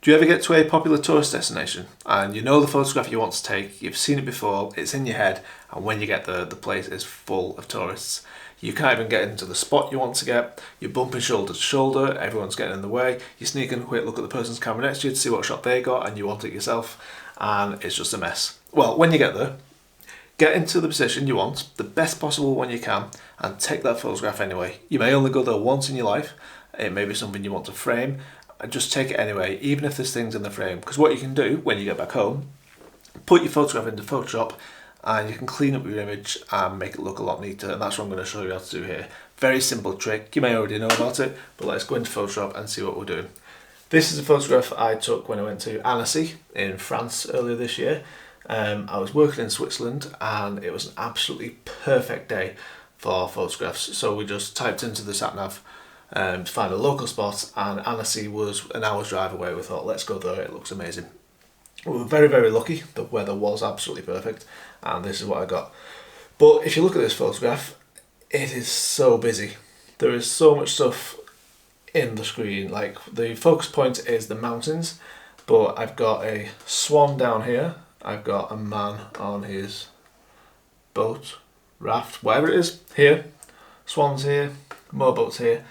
Do you ever get to a popular tourist destination and you know the photograph you want to take, you've seen it before, it's in your head, and when you get there, the place is full of tourists. You can't even get into the spot you want to get, you're bumping shoulder to shoulder, everyone's getting in the way, you sneak in a quick look at the person's camera next to you to see what shot they got and you want it yourself, and it's just a mess. Well, when you get there, get into the position you want, the best possible one you can, and take that photograph anyway. You may only go there once in your life, it may be something you want to frame, and just take it anyway, even if there's things in the frame. Because what you can do when you get back home, put your photograph into Photoshop and you can clean up your image and make it look a lot neater, and that's what I'm going to show you how to do here. Very simple trick, you may already know about it, but let's go into Photoshop and see what we're doing. This is a photograph I took when I went to Annecy in France earlier this year. I was working in Switzerland and it was an absolutely perfect day for photographs, so we just typed into the sat nav to find a local spot, and Annecy was an hour's drive away. We thought, let's go there, it looks amazing. We were very, very lucky, the weather was absolutely perfect, and this is what I got. But if you look at this photograph, it is so busy. There is so much stuff in the screen. Like, the focus point is the mountains, but I've got a swan down here, I've got a man on his boat, raft, whatever it is, here, swans here, more boats here.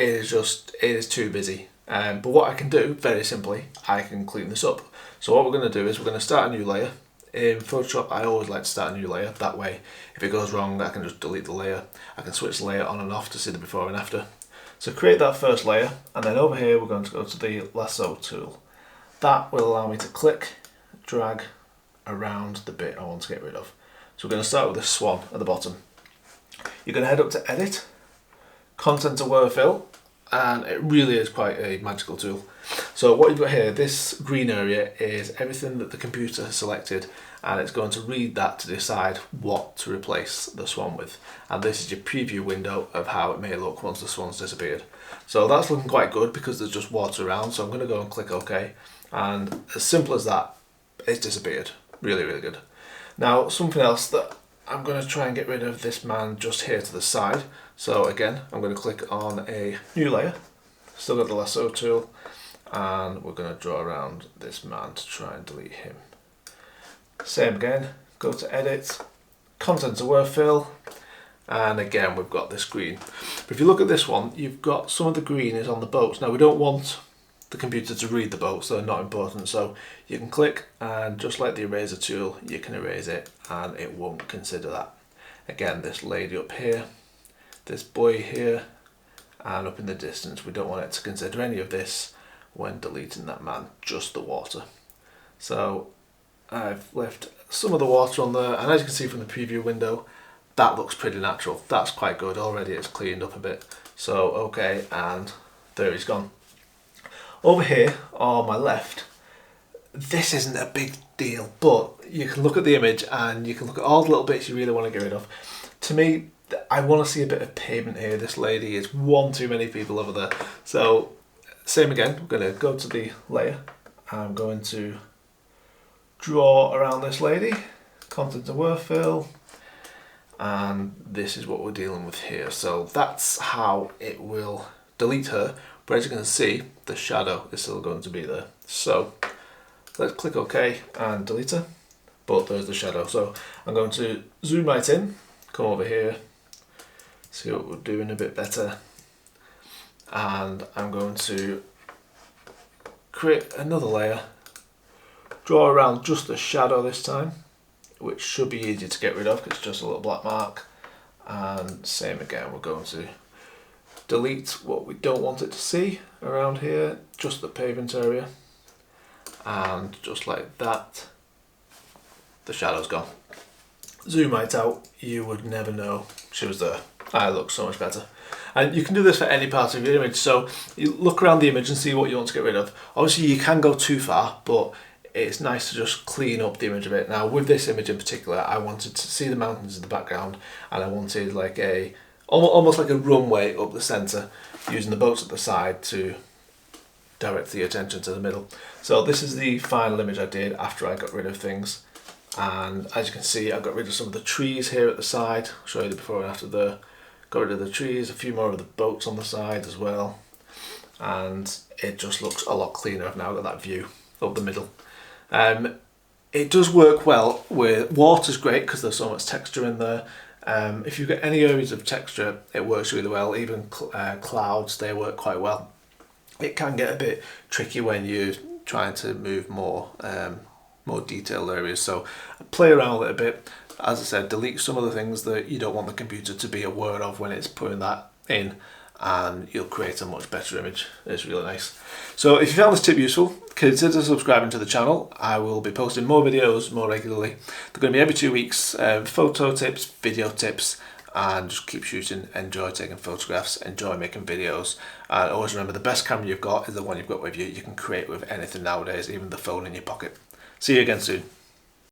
It is too busy. But what I can do, very simply, I can clean this up. So what we're going to do is we're going to start a new layer. In Photoshop, I always like to start a new layer. That way, if it goes wrong, I can just delete the layer. I can switch the layer on and off to see the before and after. So create that first layer, and then over here, we're going to go to the lasso tool. That will allow me to click, drag around the bit I want to get rid of. So we're going to start with this swan at the bottom. You're going to head up to Edit, Content Aware Fill, and it really is quite a magical tool. So what you've got here, this green area is everything that the computer has selected, and it's going to read that to decide what to replace the swan with. And this is your preview window of how it may look once the swan's disappeared. So that's looking quite good because there's just water around, so I'm going to go and click OK, and as simple as that, it's disappeared. Really, really good. Now, something else that I'm going to try and get rid of this man just here to the side. So again, I'm going to click on a new layer, still got the lasso tool, and we're going to draw around this man to try and delete him. Same again, go to Edit, Content Aware Fill, and again we've got this green. But if you look at this one, you've got some of the green is on the boats. Now we don't want the computer to read the boats, they're not important, so you can click and just like the eraser tool, you can erase it and it won't consider that. Again, this lady up here, this boy here, and up in the distance, we don't want it to consider any of this when deleting that man, just the water. So I've left some of the water on there, and as you can see from the preview window, that looks pretty natural. That's quite good. Already it's cleaned up a bit. So okay, and there he's gone. Over here on my left, this isn't a big deal, but you can look at the image and you can look at all the little bits you really want to get rid of. To me, I want to see a bit of pavement here. This lady is one too many people over there. So same again, I'm going to go to the layer. I'm going to draw around this lady, Content Aware Fill, and this is what we're dealing with here. So that's how it will delete her. But as you can see, the shadow is still going to be there. So let's click OK and delete her. But there's the shadow. So I'm going to zoom right in, come over here, see what we're doing a bit better. And I'm going to create another layer, draw around just the shadow this time, which should be easy to get rid of because it's just a little black mark. And same again, we're going to delete what we don't want it to see around here, just the pavement area, and just like that, the shadow's gone. Zoom right out, you would never know she was there. I look so much better. And you can do this for any part of your image, so you look around the image and see what you want to get rid of. Obviously you can go too far, but it's nice to just clean up the image a bit. Now with this image in particular, I wanted to see the mountains in the background, and I wanted like a almost like a runway up the centre, using the boats at the side to direct the attention to the middle. So this is the final image I did after I got rid of things, and as you can see, I got rid of some of the trees here at the side. I'll show you the before and after there. Got rid of the trees, a few more of the boats on the side as well. and it just looks a lot cleaner. I've now got that view up the middle. It does work well with water's great because there's so much texture in there. If you've got any areas of texture, it works really well. Even clouds, they work quite well. It can get a bit tricky when you're trying to move more detailed areas, so play around a little bit. As I said, delete some of the things that you don't want the computer to be aware of when it's putting that in, and you'll create a much better image. It's really nice. So if you found this tip useful, consider subscribing to the channel. I will be posting more videos more regularly. They're going to be every 2 weeks, photo tips, video tips, and just keep shooting, enjoy taking photographs, enjoy making videos, and always remember the best camera you've got is the one you've got with you. You can create with anything nowadays, even the phone in your pocket. See you again soon.